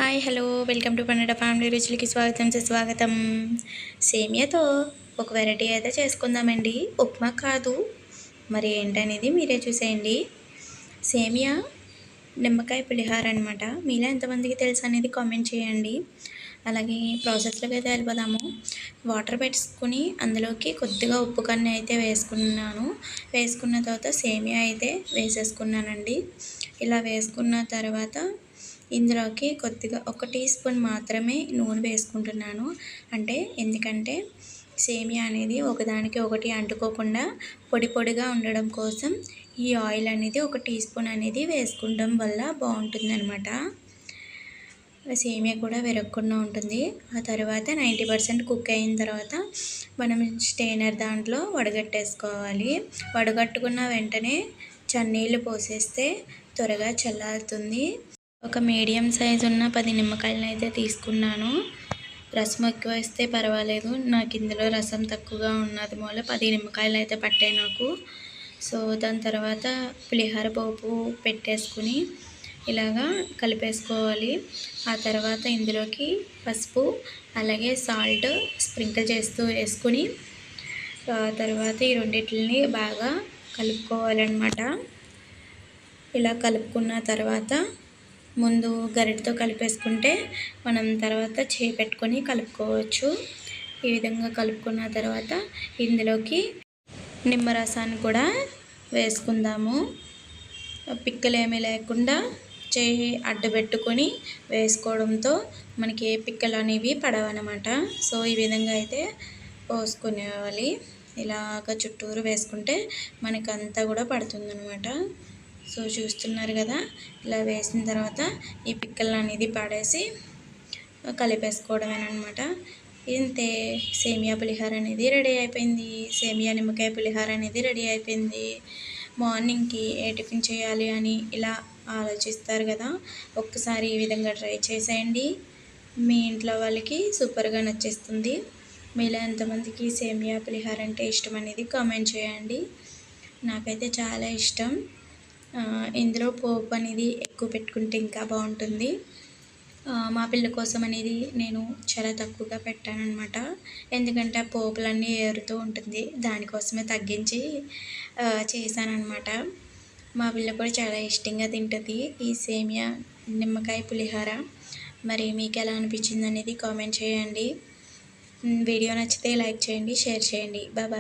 Hi hello welcome to పన్నడ family రుచులకి స్వాగతం. సేమియాతో ఒక వెరైటీ అయితే చేసుకుందామండి. ఉప్మా కాదు, మరి ఏంటనేది మీరే చూసేయండి. సేమియా నిమ్మకాయ పులిహార అనమాట. మీలో ఎంతమందికి తెలుసు అనేది కామెంట్ చేయండి. అలాగే ప్రాసెస్లోకి అయితే వెళ్ళిపోదాము. వాటర్ పెట్టుకుని అందులోకి కొద్దిగా ఉప్పు కన్నీ అయితే వేసుకున్న తర్వాత సేమియా అయితే వేసేసుకున్నానండి. ఇలా వేసుకున్న తర్వాత ఇందులోకి కొద్దిగా 1 టీ స్పూన్ మాత్రమే నూనె వేసుకుంటున్నాను. ఎందుకంటే సేమియా అనేది ఒకదానికి ఒకటి అంటుకోకుండా పొడి పొడిగా ఉండడం కోసం ఈ ఆయిల్ అనేది 1 టీ స్పూన్ అనేది వేసుకోవడం వల్ల బాగుంటుందన్నమాట. సేమియా కూడా విరగకుండా ఉంటుంది. ఆ తర్వాత 90% కుక్ అయిన తర్వాత మనం స్టెయినర్ దాంట్లో వడగట్టేసుకోవాలి. వడగట్టుకున్న వెంటనే చన్నీళ్ళు పోసేస్తే త్వరగా చల్లారుతుంది. ఒక మీడియం సైజు ఉన్న 10 నిమ్మకాయలను అయితే తీసుకున్నాను. రసం ఎక్కువ వేస్తే పర్వాలేదు, నాకు ఇందులో రసం తక్కువగా ఉన్నది మూల 10 నిమ్మకాయలు అయితే పట్టాయి నాకు. సో దాని తర్వాత పులిహోర పోపు పెట్టేసుకుని ఇలాగా కలిపేసుకోవాలి. ఆ తర్వాత ఇందులోకి పసుపు అలాగే సాల్ట్ స్ప్రింకిల్ చేస్తూ వేసుకుని తర్వాత ఈ రెండింటిని బాగా కలుపుకోవాలన్నమాట. ఇలా కలుపుకున్న తర్వాత ముందు గరిటెతో కలిపేసుకుంటే మనం తర్వాత చేయి పెట్టుకొని కలుపుకోవచ్చు. ఈ విధంగా కలుపుకున్న తర్వాత ఇందులోకి నిమ్మరసాన్ని కూడా వేసుకుందాము. పిక్కలు ఏమీ లేకుండా చేయి అడ్డుపెట్టుకొని వేసుకోవడంతో మనకి ఏ పిక్కలు అనేవి పడవన్నమాట. సో ఈ విధంగా అయితే పోసుకునేవాలి. ఇలాగ చుట్టూరు వేసుకుంటే మనకంతా కూడా పడుతుందన్నమాట. సో చూస్తున్నారు కదా, ఇలా వేసిన తర్వాత ఈ పిక్కలు అనేది పడేసి కలిపేసుకోవడమేనమాట. ఇంతే, సేమియా పులిహోర అనేది రెడీ అయిపోయింది. సేమియా నిమ్మకాయ పులిహోర అనేది రెడీ అయిపోయింది. మార్నింగ్కి ఏ టిఫిన్ చేయాలి అని ఇలా ఆలోచిస్తారు కదా, ఒక్కసారి ఈ విధంగా ట్రై చేసేయండి. మీ ఇంట్లో వాళ్ళకి సూపర్గా నచ్చేస్తుంది. మీలో ఎంతమందికి సేమియా పులిహోర అంటే ఇష్టం అనేది కామెంట్ చేయండి. నాకైతే చాలా ఇష్టం. ఇందులో పోపు అనేది ఎక్కువ పెట్టుకుంటే ఇంకా బాగుంటుంది. మా పిల్ల కోసం అనేది నేను చాలా తక్కువగా పెట్టానన్నమాట. ఎందుకంటే ఆ పోపులన్నీ ఏరుతూ ఉంటుంది, దానికోసమే తగ్గించి చేశానన్నమాట. మా పిల్ల కూడా చాలా ఇష్టంగా తింటుంది ఈ సేమియా నిమ్మకాయ పులిహోర. మరి మీకు ఎలా అనిపించింది అనేది కామెంట్ చేయండి. వీడియో నచ్చితే లైక్ చేయండి, షేర్ చేయండి. బాయ్.